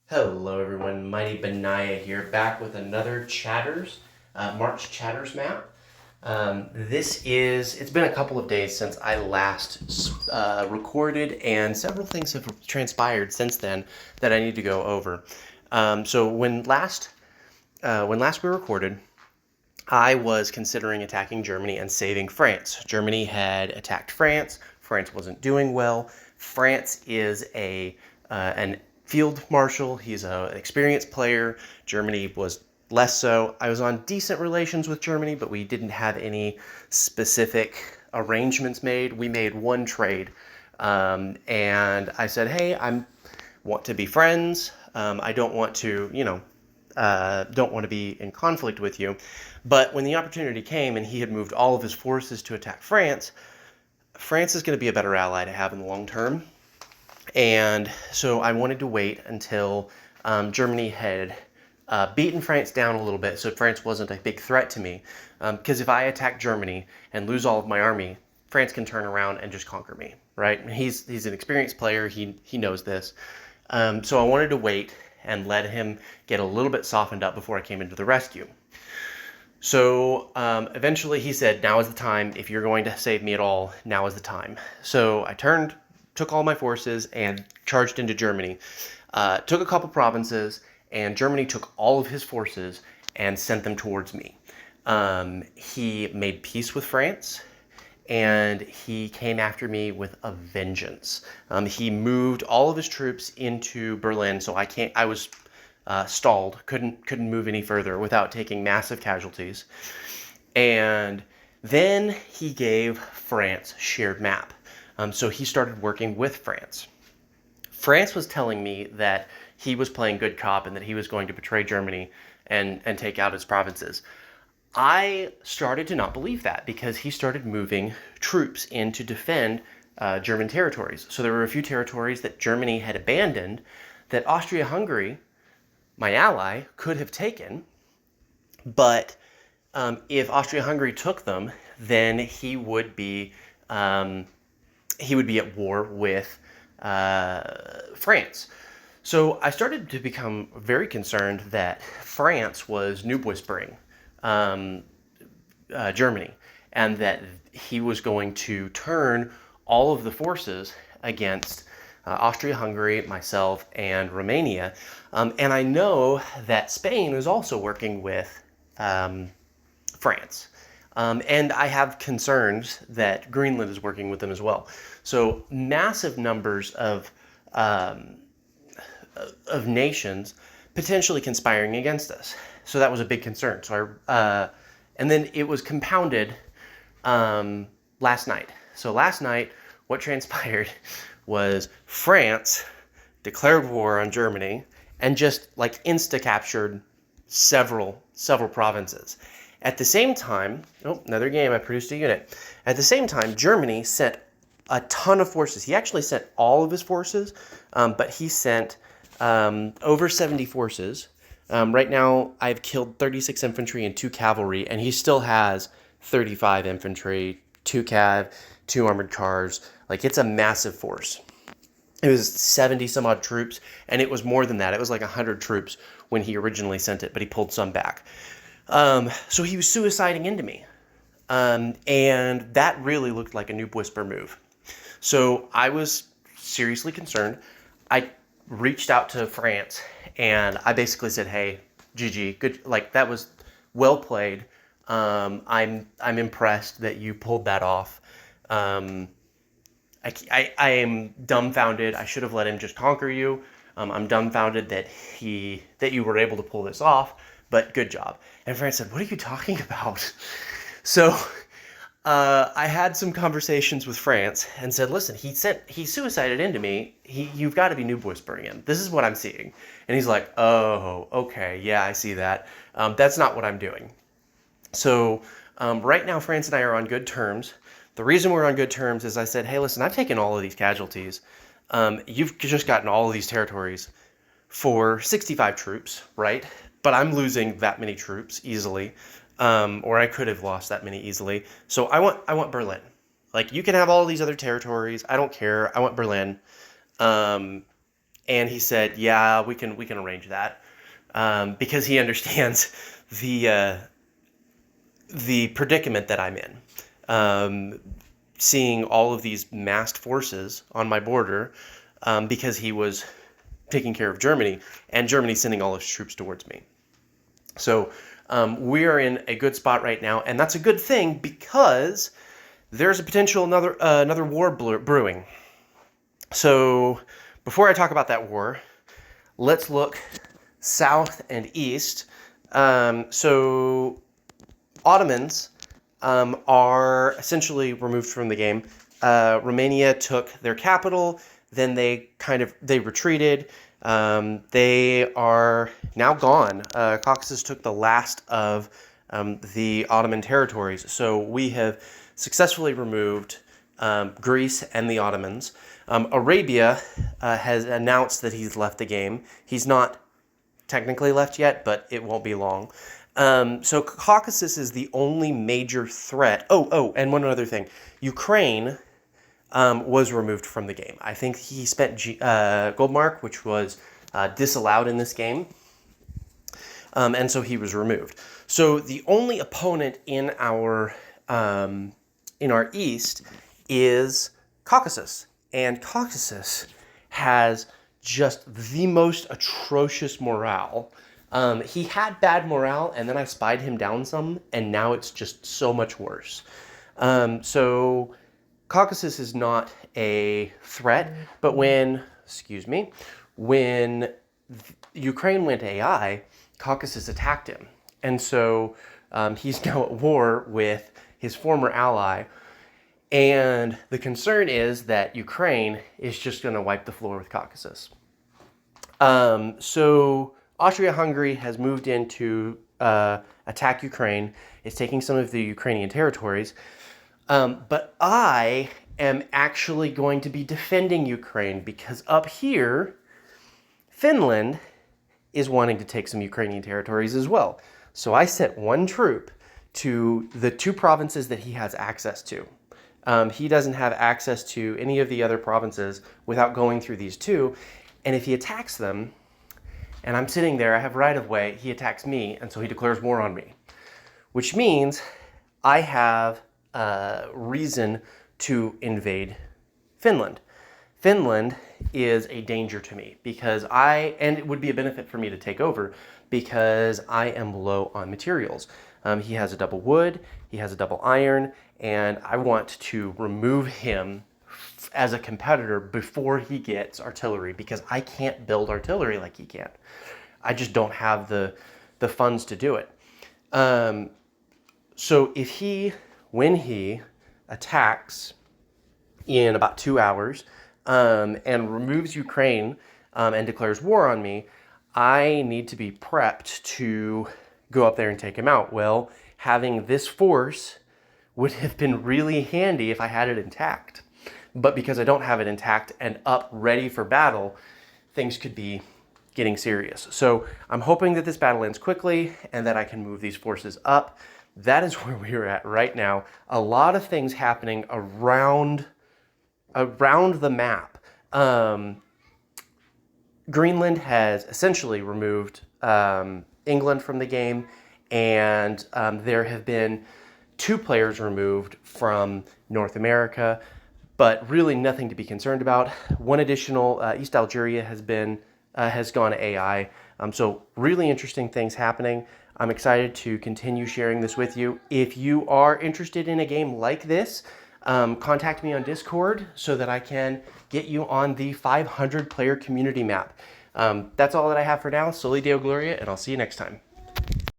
Hello everyone, Mighty Benaya here, back with another March Chatters map. It's been a couple of days since I last recorded, and several things have transpired since then that I need to go over. So when last we recorded, I was considering attacking Germany and saving France. Germany had attacked France. France wasn't doing well. France is an field marshal. He's an experienced player. Germany was less so. I was on decent relations with Germany, but we didn't have any specific arrangements made. We made one trade, and I said, "Hey, I want to be friends. I don't want to, don't want to be in conflict with you." But when the opportunity came and he had moved all of his forces to attack France, France is going to be a better ally to have in the long term. And so I wanted to wait until Germany had beaten France down a little bit so France wasn't a big threat to me. Because if I attack Germany and lose all of my army, France can turn around and just conquer me, right? He's an experienced player. He knows this. So I wanted to wait and let him get a little bit softened up before I came into the rescue. So eventually he said, "Now is the time. If you're going to save me at all, now is the time." So I took all my forces, and charged into Germany. Took a couple provinces, and Germany took all of his forces and sent them towards me. He made peace with France, and he came after me with a vengeance. He moved all of his troops into Berlin, so I was stalled, couldn't move any further without taking massive casualties. And then he gave France shared map. So he started working with France. France was telling me that he was playing good cop and that he was going to betray Germany and take out its provinces. I started to not believe that because he started moving troops in to defend German territories. So there were a few territories that Germany had abandoned that Austria-Hungary, my ally, could have taken. But if Austria-Hungary took them, then he would be at war with France. So I started to become very concerned that France was noob whispering Germany, and that he was going to turn all of the forces against Austria-Hungary, myself, and Romania. And I know that Spain is also working with France. And I have concerns that Greenland is working with them as well. So massive numbers of nations potentially conspiring against us. So that was a big concern. And then it was compounded last night. So last night, what transpired was France declared war on Germany and just like insta-captured several provinces. At the same time, another game, I produced a unit. At the same time, Germany sent a ton of forces. He actually sent all of his forces, but he sent over 70 forces. Right now, I've killed 36 infantry and 2 cavalry, and he still has 35 infantry, 2 cav, 2 armored cars. Like, it's a massive force. It was 70 some odd troops, and it was more than that. It was like 100 troops when he originally sent it, but he pulled some back. So he was suiciding into me. And that really looked like a noob whisper move. So I was seriously concerned. I reached out to France and I basically said, "Hey, GG, good, like that was well played. I'm impressed that you pulled that off. I am dumbfounded. I should have let him just conquer you. I'm dumbfounded that you were able to pull this off, but good job." And France said, "What are you talking about?" So I had some conversations with France and said, "Listen, he suicided into me. You've got to be noob whispering him. This is what I'm seeing." And he's like, "Oh, okay, yeah, I see that. That's not what I'm doing." So right now, France and I are on good terms. The reason we're on good terms is I said, "Hey, listen, I've taken all of these casualties. You've just gotten all of these territories for 65 troops, right? But I'm losing that many troops easily, or I could have lost that many easily. So I want Berlin. Like, you can have all these other territories. I don't care. I want Berlin." And he said, yeah, we can arrange that, because he understands the predicament that I'm in. Seeing all of these massed forces on my border, because he was taking care of Germany, and Germany sending all its troops towards me. So we are in a good spot right now, and that's a good thing because there's a potential another war brewing. So before I talk about that war, let's look south and east. So Ottomans are essentially removed from the game. Romania took their capital, then they retreated. They are now gone. Caucasus took the last of the Ottoman territories. So we have successfully removed Greece and the Ottomans. Arabia has announced that he's left the game. He's not technically left yet, but it won't be long. So Caucasus is the only major threat. Oh, and one other thing. Ukraine was removed from the game. I think he spent Goldmark, which was disallowed in this game. And so he was removed. So the only opponent in our east is Caucasus. And Caucasus has just the most atrocious morale. He had bad morale, and then I spied him down some, and now it's just so much worse. So Caucasus is not a threat, but when Ukraine went AI, Caucasus attacked him. And so he's now at war with his former ally. And the concern is that Ukraine is just going to wipe the floor with Caucasus. So Austria-Hungary has moved in to attack Ukraine. It's taking some of the Ukrainian territories. But I am actually going to be defending Ukraine because up here, Finland is wanting to take some Ukrainian territories as well. So I sent one troop to the two provinces that he has access to. He doesn't have access to any of the other provinces without going through these two. And if he attacks them, and I'm sitting there, I have right of way, he attacks me, and so he declares war on me. Which means I have reason to invade Finland. Finland is a danger to me because and it would be a benefit for me to take over because I am low on materials. He has a double wood, he has a double iron, and I want to remove him as a competitor before he gets artillery because I can't build artillery like he can. I just don't have the funds to do it. So when he attacks in about 2 hours and removes Ukraine and declares war on me, I need to be prepped to go up there and take him out. Well, having this force would have been really handy if I had it intact. But because I don't have it intact and up ready for battle, things could be getting serious. So I'm hoping that this battle ends quickly and that I can move these forces up. That is where we are at right now. A lot of things happening around the map. Greenland has essentially removed England from the game, and there have been 2 players removed from North America, but really nothing to be concerned about. One additional, East Algeria has gone AI. So really interesting things happening. I'm excited to continue sharing this with you. If you are interested in a game like this, contact me on Discord so that I can get you on the 500 player community map. That's all that I have for now. Soli Deo Gloria, and I'll see you next time.